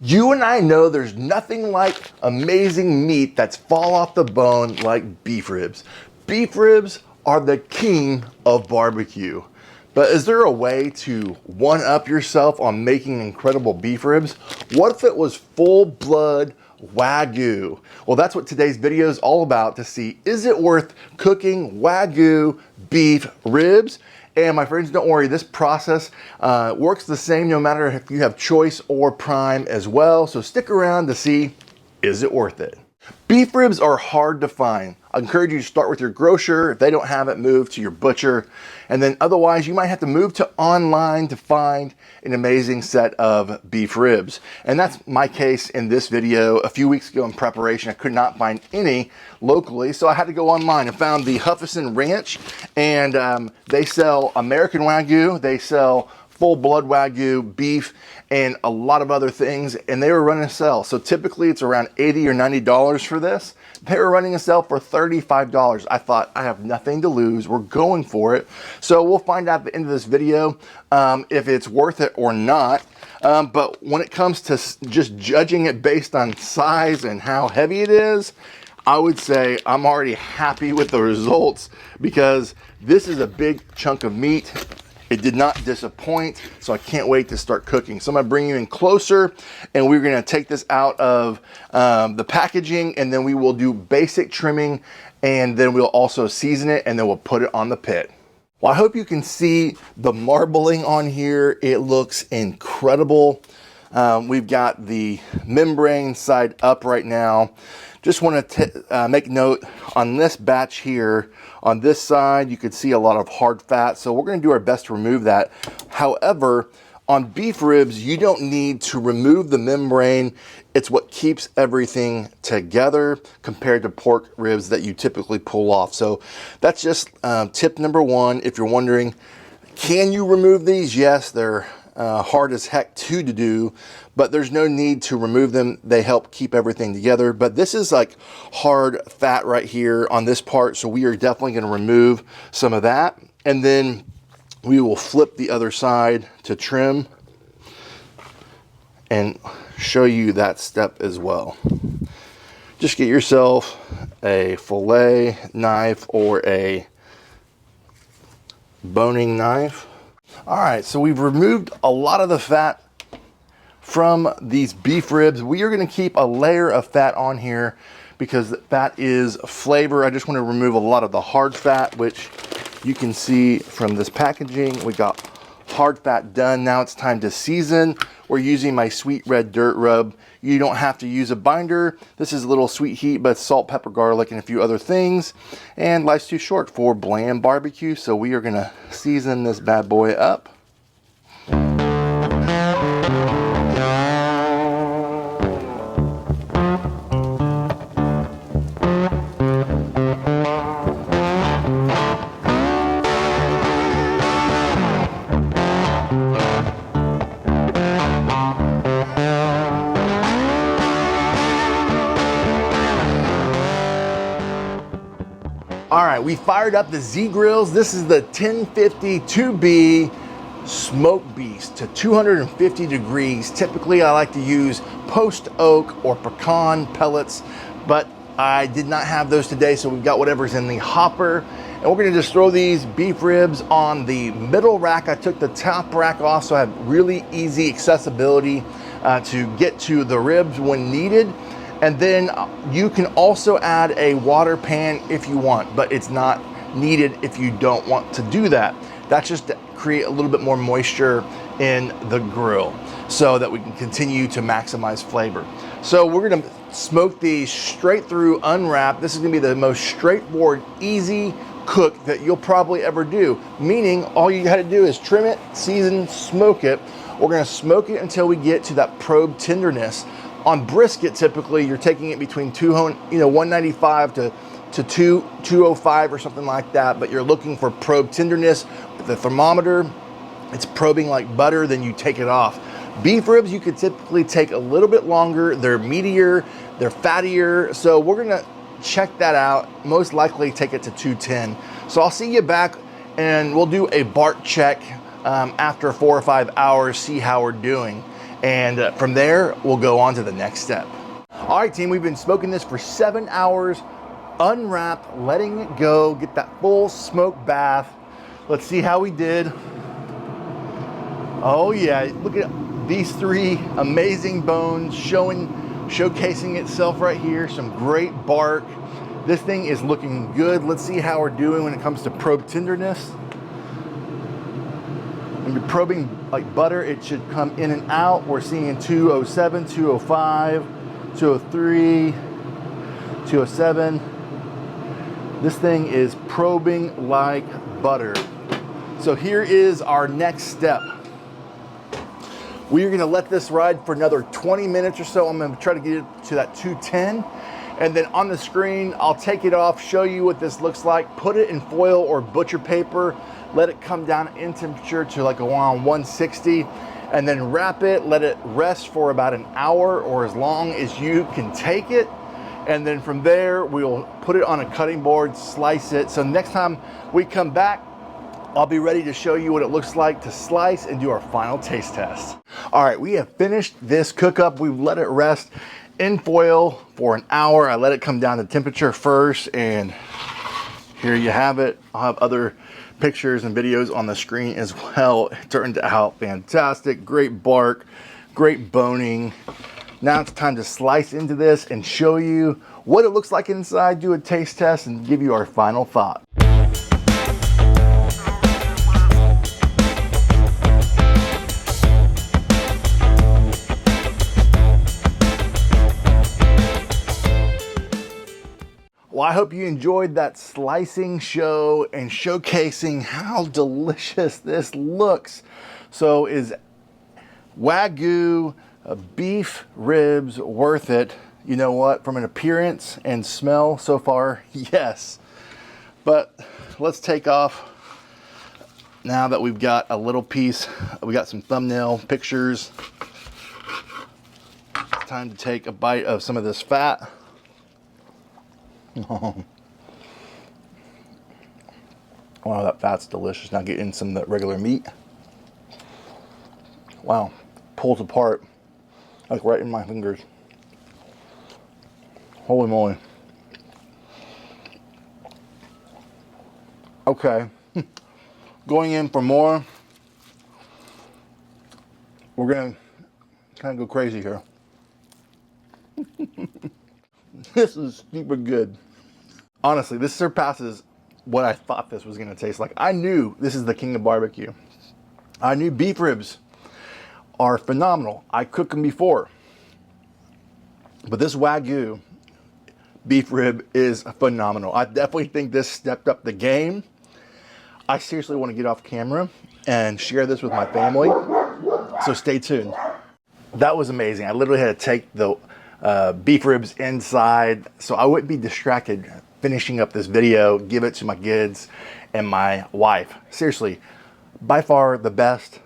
You and I know there's nothing like amazing meat that's fall off the bone like beef ribs. Beef ribs are the king of barbecue. But is there a way to one-up yourself on making incredible beef ribs? What if it was full-blood Wagyu? Well, that's what today's video is all about, to see, is it worth cooking Wagyu beef ribs? And my friends, don't worry, this process works the same no matter if you have choice or prime as well. So stick around to see, is it worth it? Beef ribs are hard to find. I encourage you to start with your grocer. If they don't have it, move to your butcher. And then otherwise, you might have to move to online to find an amazing set of beef ribs. And that's my case in this video. A few weeks ago in preparation, I could not find any locally, so I had to go online and found the Huffison Ranch. And they sell American Wagyu, they sell full-blood Wagyu beef, and a lot of other things, and they were running a sale. So typically it's around $80 or $90 for this. They were running a sale for $35. I thought, I have nothing to lose, we're going for it. So we'll find out at the end of this video if it's worth it or not. But when it comes to just judging it based on size and how heavy it is, I would say I'm already happy with the results, because this is a big chunk of meat. It did not disappoint, so I can't wait to start cooking. So I'm gonna bring you in closer, and we're gonna take this out of the packaging, and then we will do basic trimming, and then we'll also season it, and then we'll put it on the pit. Well, I hope you can see the marbling on here. It looks incredible. We've got the membrane side up right now. Just want to make note on this batch here, on this side, you could see a lot of hard fat. So we're going to do our best to remove that. However, on beef ribs, you don't need to remove the membrane. It's what keeps everything together compared to pork ribs that you typically pull off. So that's just tip number one. If you're wondering, can you remove these? Yes, they're hard as heck to do, but there's no need to remove them. They help keep everything together. But this is like hard fat right here on this part, so we are definitely going to remove some of that, and then we will flip the other side to trim and show you that step as well. Just get yourself a fillet knife or a boning knife. All right, so we've removed a lot of the fat from these beef ribs. We are going to keep a layer of fat on here because fat is flavor. I just want to remove a lot of the hard fat, which you can see from this packaging. We got hard fat done. Now it's time to season. We're using my sweet red dirt rub. You don't have to use a binder. This is a little sweet heat, but salt, pepper, garlic, and a few other things. And life's too short for bland barbecue, so we are gonna season this bad boy up. All right, we fired up the Z Grills. This is the 1050 2B Smoke Beast to 250 degrees. Typically, I like to use post oak or pecan pellets, but I did not have those today, so we've got whatever's in the hopper. And we're gonna just throw these beef ribs on the middle rack. I took the top rack off, so I have really easy accessibility to get to the ribs when needed. And then you can also add a water pan if you want, but it's not needed if you don't want to do that. That's just to create a little bit more moisture in the grill so that we can continue to maximize flavor. So we're gonna smoke these straight through, unwrapped. This is gonna be the most straightforward, easy cook that you'll probably ever do. Meaning all you gotta do is trim it, season, smoke it. We're gonna smoke it until we get to that probe tenderness. On brisket, typically, you're taking it between 195 to 205 or something like that, but you're looking for probe tenderness. The thermometer, it's probing like butter, then you take it off. Beef ribs, you could typically take a little bit longer. They're meatier, they're fattier, so we're gonna check that out. Most likely take it to 210. So I'll see you back, and we'll do a BART check after 4 or 5 hours, see how we're doing. And from there, we'll go on to the next step. All right, team, we've been smoking this for 7 hours, unwrapped, letting it go, get that full smoke bath. Let's see how we did. Oh yeah, look at these 3 amazing bones showcasing itself right here. Some great bark. This thing is looking good. Let's see how we're doing when it comes to probe tenderness. When you're probing like butter, it should come in and out. We're seeing 207, 205, 203, 207. This thing is probing like butter. So here is our next step. We are gonna let this ride for another 20 minutes or so. I'm gonna try to get it to that 210. And then on the screen, I'll take it off, show you what this looks like, put it in foil or butcher paper, let it come down in temperature to like around 160, and then wrap it, let it rest for about an hour or as long as you can take it. And then from there, we'll put it on a cutting board, slice it. So next time we come back, I'll be ready to show you what it looks like to slice and do our final taste test. All right, we have finished this cook up. We've let it rest in foil for an hour. I let it come down to temperature first, and here you have it. I'll have other pictures and videos on the screen as well. It turned out fantastic, great bark, great boning. Now it's time to slice into this and show you what it looks like inside, do a taste test, and give you our final thought. Well, I hope you enjoyed that slicing show and showcasing how delicious this looks. So is Wagyu beef ribs worth it? You know what, from an appearance and smell so far, yes. But let's take off now that we've got a little piece. We got some thumbnail pictures. It's time to take a bite of some of this fat. Wow, that fat's delicious. Now get in some of that regular meat. Wow, pulls apart like right in my fingers. Holy moly. Okay, going in for more. We're gonna kind of go crazy here. This is super good. Honestly, this surpasses what I thought this was gonna taste like. I knew this is the king of barbecue. I knew beef ribs are phenomenal. I cooked them before. But this Wagyu beef rib is phenomenal. I definitely think this stepped up the game. I seriously want to get off camera and share this with my family. So stay tuned. That was amazing. I literally had to take the beef ribs inside so I wouldn't be distracted finishing up this video, give it to my kids and my wife. Seriously, by far the best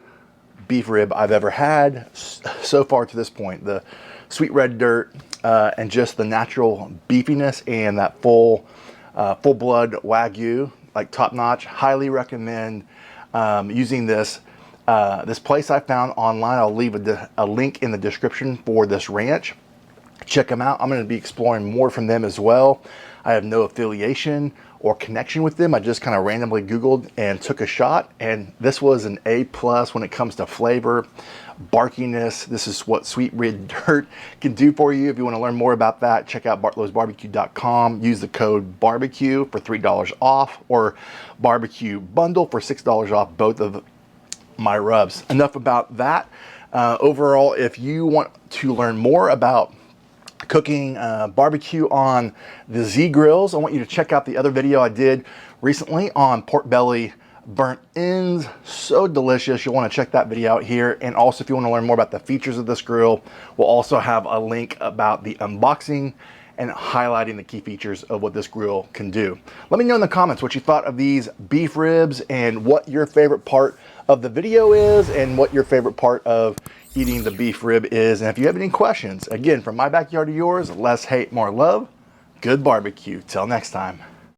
beef rib I've ever had so far to this point. The sweet red dirt and just the natural beefiness and that full blood Wagyu, like top notch. Highly recommend using this. This place I found online, I'll leave a link in the description for this ranch. Check them out. I'm going to be exploring more from them as well. I have no affiliation or connection with them. I just kind of randomly Googled and took a shot, and this was an A+ when it comes to flavor, barkiness. This is what sweet red dirt can do for you. If you want to learn more about that, check out bartlowsbarbecue.com. Use the code barbecue for $3 off, or barbecue bundle for $6 off both of my rubs. Enough about that. Overall, if you want to learn more about cooking barbecue on the Z grills, I want you to check out the other video I did recently on pork belly burnt ends. So delicious. You'll want to check that video out here. And also, if you want to learn more about the features of this grill, we'll also have a link about the unboxing and highlighting the key features of what this grill can do. Let me know in the comments what you thought of these beef ribs and what your favorite part of the video is and what your favorite part of eating the beef rib is. And if you have any questions, again, from my backyard to yours, less hate, more love. Good barbecue. Till next time.